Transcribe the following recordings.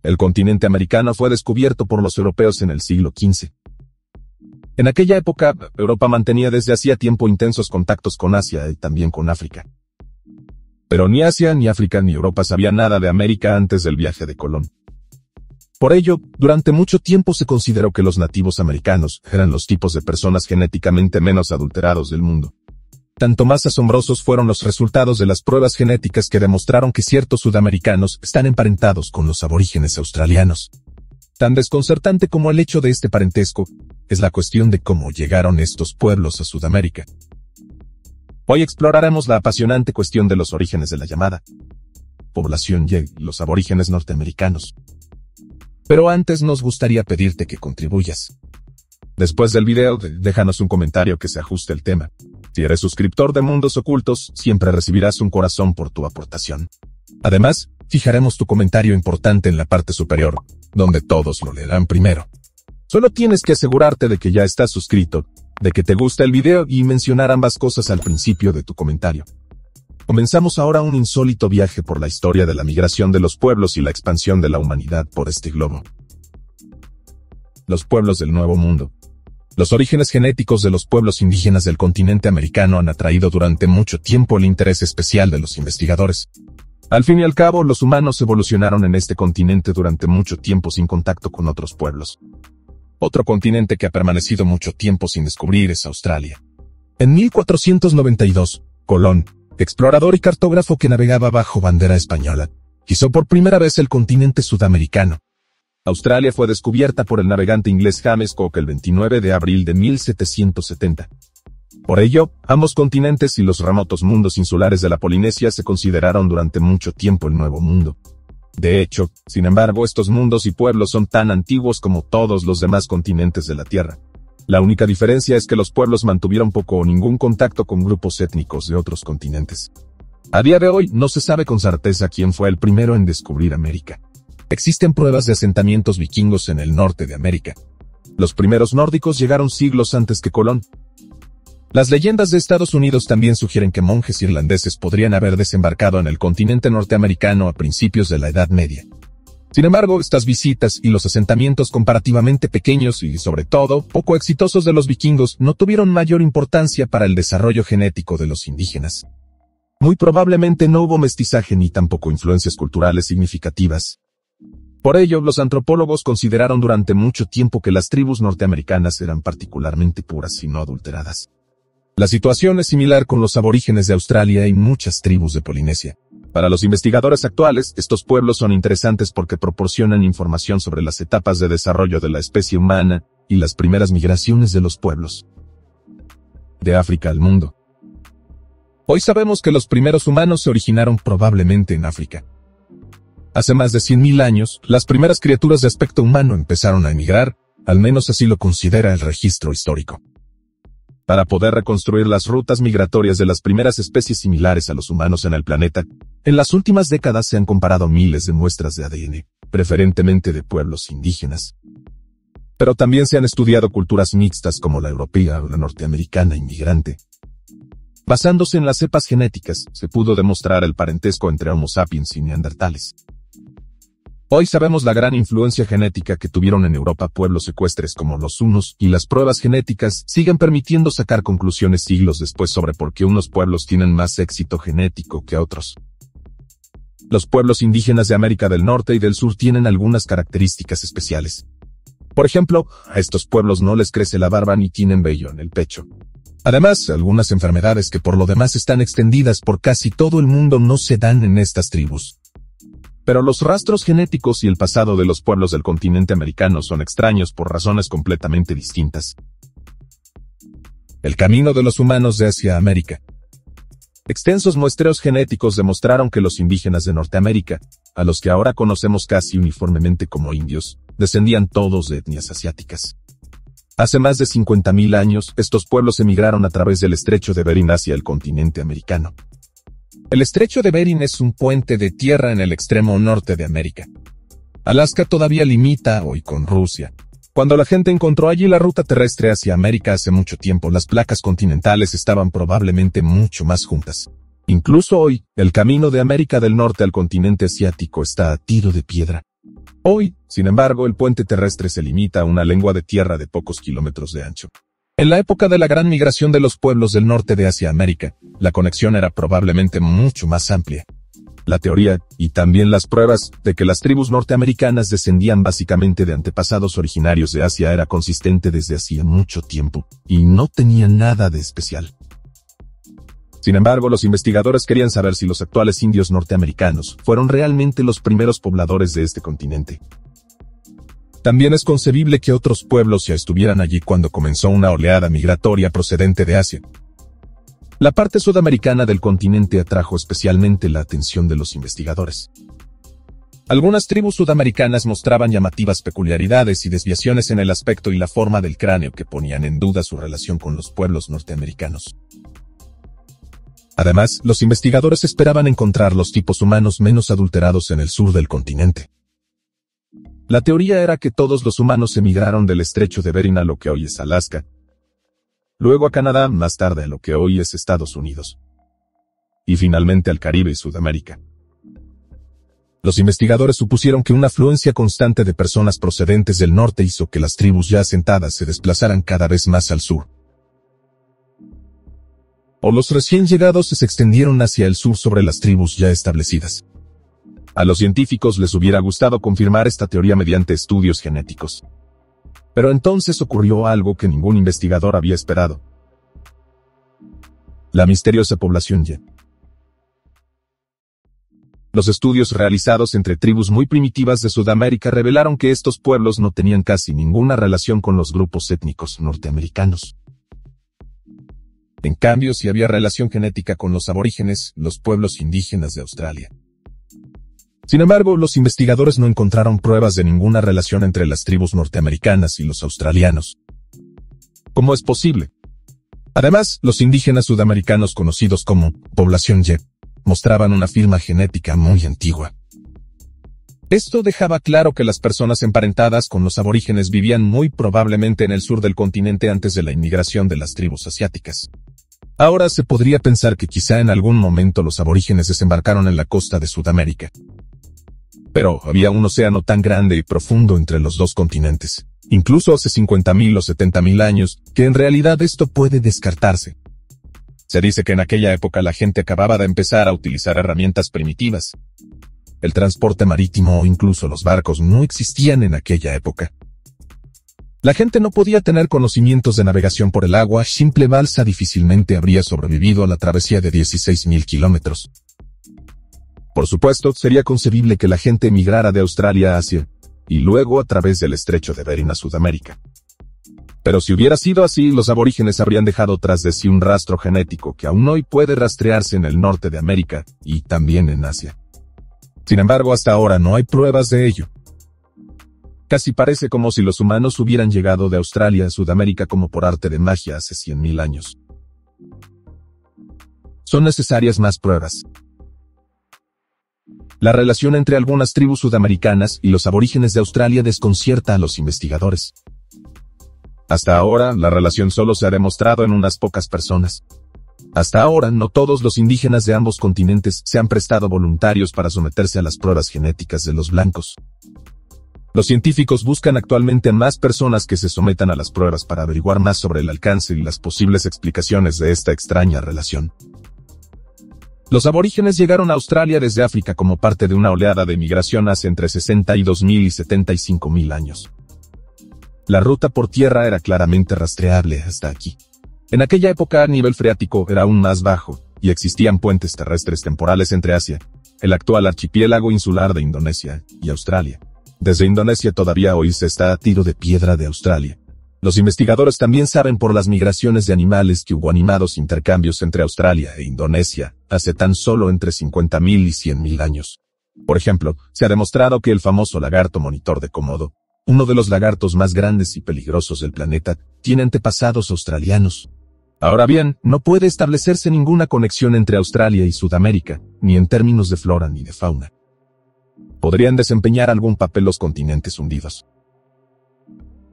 El continente americano fue descubierto por los europeos en el siglo XV. En aquella época, Europa mantenía desde hacía tiempo intensos contactos con Asia y también con África. Pero ni Asia, ni África, ni Europa sabían nada de América antes del viaje de Colón. Por ello, durante mucho tiempo se consideró que los nativos americanos eran los tipos de personas genéticamente menos adulterados del mundo. Tanto más asombrosos fueron los resultados de las pruebas genéticas que demostraron que ciertos sudamericanos están emparentados con los aborígenes australianos. Tan desconcertante como el hecho de este parentesco, es la cuestión de cómo llegaron estos pueblos a Sudamérica. Hoy exploraremos la apasionante cuestión de los orígenes de la llamada población y los aborígenes norteamericanos. Pero antes nos gustaría pedirte que contribuyas. Después del video, déjanos un comentario que se ajuste al tema. Si eres suscriptor de Mundos Ocultos, siempre recibirás un corazón por tu aportación. Además, fijaremos tu comentario importante en la parte superior, donde todos lo leerán primero. Solo tienes que asegurarte de que ya estás suscrito, de que te gusta el video y mencionar ambas cosas al principio de tu comentario. Comenzamos ahora un insólito viaje por la historia de la migración de los pueblos y la expansión de la humanidad por este globo. Los pueblos del Nuevo Mundo. Los orígenes genéticos de los pueblos indígenas del continente americano han atraído durante mucho tiempo el interés especial de los investigadores. Al fin y al cabo, los humanos evolucionaron en este continente durante mucho tiempo sin contacto con otros pueblos. Otro continente que ha permanecido mucho tiempo sin descubrir es Australia. En 1492, Colón, explorador y cartógrafo que navegaba bajo bandera española, pisó por primera vez el continente sudamericano. Australia fue descubierta por el navegante inglés James Cook el 29 de abril de 1770. Por ello, ambos continentes y los remotos mundos insulares de la Polinesia se consideraron durante mucho tiempo el Nuevo Mundo. De hecho, sin embargo, estos mundos y pueblos son tan antiguos como todos los demás continentes de la Tierra. La única diferencia es que los pueblos mantuvieron poco o ningún contacto con grupos étnicos de otros continentes. A día de hoy, no se sabe con certeza quién fue el primero en descubrir América. Existen pruebas de asentamientos vikingos en el norte de América. Los primeros nórdicos llegaron siglos antes que Colón. Las leyendas de Estados Unidos también sugieren que monjes irlandeses podrían haber desembarcado en el continente norteamericano a principios de la Edad Media. Sin embargo, estas visitas y los asentamientos comparativamente pequeños y, sobre todo, poco exitosos de los vikingos no tuvieron mayor importancia para el desarrollo genético de los indígenas. Muy probablemente no hubo mestizaje ni tampoco influencias culturales significativas. Por ello, los antropólogos consideraron durante mucho tiempo que las tribus norteamericanas eran particularmente puras y no adulteradas. La situación es similar con los aborígenes de Australia y muchas tribus de Polinesia. Para los investigadores actuales, estos pueblos son interesantes porque proporcionan información sobre las etapas de desarrollo de la especie humana y las primeras migraciones de los pueblos. De África al mundo. Hoy sabemos que los primeros humanos se originaron probablemente en África. Hace más de 100.000 años, las primeras criaturas de aspecto humano empezaron a emigrar, al menos así lo considera el registro histórico. Para poder reconstruir las rutas migratorias de las primeras especies similares a los humanos en el planeta, en las últimas décadas se han comparado miles de muestras de ADN, preferentemente de pueblos indígenas. Pero también se han estudiado culturas mixtas como la europea o la norteamericana inmigrante. Basándose en las cepas genéticas, se pudo demostrar el parentesco entre Homo sapiens y neandertales. Hoy sabemos la gran influencia genética que tuvieron en Europa pueblos ecuestres como los hunos, y las pruebas genéticas siguen permitiendo sacar conclusiones siglos después sobre por qué unos pueblos tienen más éxito genético que otros. Los pueblos indígenas de América del Norte y del Sur tienen algunas características especiales. Por ejemplo, a estos pueblos no les crece la barba ni tienen vello en el pecho. Además, algunas enfermedades que por lo demás están extendidas por casi todo el mundo no se dan en estas tribus. Pero los rastros genéticos y el pasado de los pueblos del continente americano son extraños por razones completamente distintas. El camino de los humanos de Asia a América. Extensos muestreos genéticos demostraron que los indígenas de Norteamérica, a los que ahora conocemos casi uniformemente como indios, descendían todos de etnias asiáticas. Hace más de 50.000 años, estos pueblos emigraron a través del estrecho de Bering hacia el continente americano. El estrecho de Bering es un puente de tierra en el extremo norte de América. Alaska todavía limita hoy con Rusia. Cuando la gente encontró allí la ruta terrestre hacia América hace mucho tiempo, las placas continentales estaban probablemente mucho más juntas. Incluso hoy, el camino de América del Norte al continente asiático está a tiro de piedra. Hoy, sin embargo, el puente terrestre se limita a una lengua de tierra de pocos kilómetros de ancho. En la época de la gran migración de los pueblos del norte de Asia a América, la conexión era probablemente mucho más amplia. La teoría, y también las pruebas, de que las tribus norteamericanas descendían básicamente de antepasados originarios de Asia era consistente desde hacía mucho tiempo, y no tenía nada de especial. Sin embargo, los investigadores querían saber si los actuales indios norteamericanos fueron realmente los primeros pobladores de este continente. También es concebible que otros pueblos ya estuvieran allí cuando comenzó una oleada migratoria procedente de Asia. La parte sudamericana del continente atrajo especialmente la atención de los investigadores. Algunas tribus sudamericanas mostraban llamativas peculiaridades y desviaciones en el aspecto y la forma del cráneo que ponían en duda su relación con los pueblos norteamericanos. Además, los investigadores esperaban encontrar los tipos humanos menos adulterados en el sur del continente. La teoría era que todos los humanos emigraron del estrecho de Bering a lo que hoy es Alaska, luego a Canadá, más tarde a lo que hoy es Estados Unidos, y finalmente al Caribe y Sudamérica. Los investigadores supusieron que una afluencia constante de personas procedentes del norte hizo que las tribus ya asentadas se desplazaran cada vez más al sur. O los recién llegados se extendieron hacia el sur sobre las tribus ya establecidas. A los científicos les hubiera gustado confirmar esta teoría mediante estudios genéticos. Pero entonces ocurrió algo que ningún investigador había esperado. La misteriosa población Y. Los estudios realizados entre tribus muy primitivas de Sudamérica revelaron que estos pueblos no tenían casi ninguna relación con los grupos étnicos norteamericanos. En cambio, sí había relación genética con los aborígenes, los pueblos indígenas de Australia. Sin embargo, los investigadores no encontraron pruebas de ninguna relación entre las tribus norteamericanas y los australianos. ¿Cómo es posible? Además, los indígenas sudamericanos conocidos como población Y mostraban una firma genética muy antigua. Esto dejaba claro que las personas emparentadas con los aborígenes vivían muy probablemente en el sur del continente antes de la inmigración de las tribus asiáticas. Ahora se podría pensar que quizá en algún momento los aborígenes desembarcaron en la costa de Sudamérica. Pero había un océano tan grande y profundo entre los dos continentes, incluso hace 50.000 o 70.000 años, que en realidad esto puede descartarse. Se dice que en aquella época la gente acababa de empezar a utilizar herramientas primitivas. El transporte marítimo o incluso los barcos no existían en aquella época. La gente no podía tener conocimientos de navegación por el agua, simple balsa difícilmente habría sobrevivido a la travesía de 16.000 kilómetros. Por supuesto, sería concebible que la gente emigrara de Australia a Asia, y luego a través del estrecho de Bering a Sudamérica. Pero si hubiera sido así, los aborígenes habrían dejado tras de sí un rastro genético que aún hoy puede rastrearse en el norte de América, y también en Asia. Sin embargo, hasta ahora no hay pruebas de ello. Casi parece como si los humanos hubieran llegado de Australia a Sudamérica como por arte de magia hace 100.000 años. Son necesarias más pruebas. La relación entre algunas tribus sudamericanas y los aborígenes de Australia desconcierta a los investigadores. Hasta ahora, la relación solo se ha demostrado en unas pocas personas. Hasta ahora, no todos los indígenas de ambos continentes se han prestado voluntarios para someterse a las pruebas genéticas de los blancos. Los científicos buscan actualmente a más personas que se sometan a las pruebas para averiguar más sobre el alcance y las posibles explicaciones de esta extraña relación. Los aborígenes llegaron a Australia desde África como parte de una oleada de migración hace entre 62.000 y 75.000 años. La ruta por tierra era claramente rastreable hasta aquí. En aquella época el nivel freático era aún más bajo, y existían puentes terrestres temporales entre Asia, el actual archipiélago insular de Indonesia, y Australia. Desde Indonesia todavía hoy se está a tiro de piedra de Australia. Los investigadores también saben por las migraciones de animales que hubo animados intercambios entre Australia e Indonesia hace tan solo entre 50.000 y 100.000 años. Por ejemplo, se ha demostrado que el famoso lagarto monitor de Komodo, uno de los lagartos más grandes y peligrosos del planeta, tiene antepasados australianos. Ahora bien, no puede establecerse ninguna conexión entre Australia y Sudamérica, ni en términos de flora ni de fauna. Podrían desempeñar algún papel los continentes hundidos.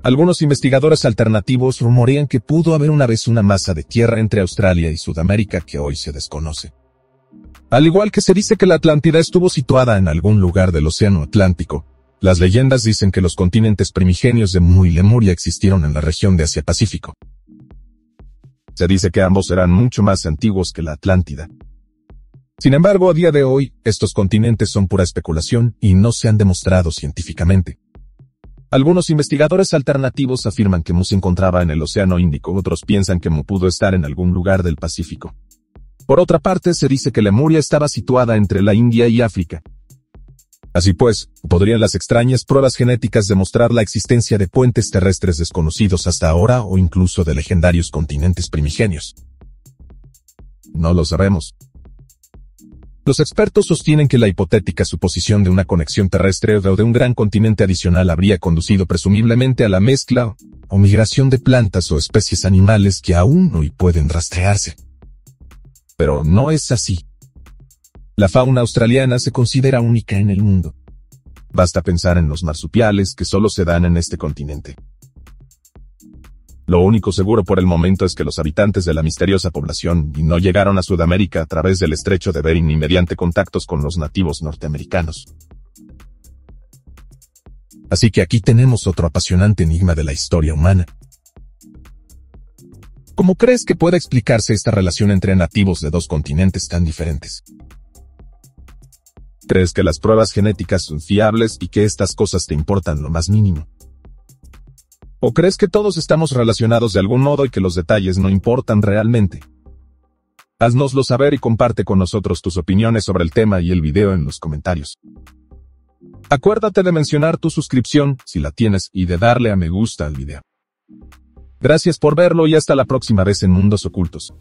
Algunos investigadores alternativos rumorean que pudo haber una vez una masa de tierra entre Australia y Sudamérica que hoy se desconoce. Al igual que se dice que la Atlántida estuvo situada en algún lugar del Océano Atlántico, Las leyendas dicen que los continentes primigenios de Mu y Lemuria existieron en la región de Asia-Pacífico. Se dice que ambos eran mucho más antiguos que la Atlántida. Sin embargo, a día de hoy, estos continentes son pura especulación y no se han demostrado científicamente. Algunos investigadores alternativos afirman que Mu se encontraba en el Océano Índico, otros piensan que Mu pudo estar en algún lugar del Pacífico. Por otra parte, se dice que Lemuria estaba situada entre la India y África. Así pues, ¿podrían las extrañas pruebas genéticas demostrar la existencia de puentes terrestres desconocidos hasta ahora o incluso de legendarios continentes primigenios? No lo sabemos. Los expertos sostienen que la hipotética suposición de una conexión terrestre o de un gran continente adicional habría conducido presumiblemente a la mezcla o migración de plantas o especies animales que aún hoy pueden rastrearse. Pero no es así. La fauna australiana se considera única en el mundo. Basta pensar en los marsupiales que solo se dan en este continente. Lo único seguro por el momento es que los habitantes de la misteriosa población no llegaron a Sudamérica a través del estrecho de Bering ni mediante contactos con los nativos norteamericanos. Así que aquí tenemos otro apasionante enigma de la historia humana. ¿Cómo crees que pueda explicarse esta relación entre nativos de dos continentes tan diferentes? ¿Crees que las pruebas genéticas son fiables y que estas cosas te importan lo más mínimo? ¿O crees que todos estamos relacionados de algún modo y que los detalles no importan realmente? Haznoslo saber y comparte con nosotros tus opiniones sobre el tema y el video en los comentarios. Acuérdate de mencionar tu suscripción, si la tienes, y de darle a me gusta al video. Gracias por verlo y hasta la próxima vez en Mundos Ocultos.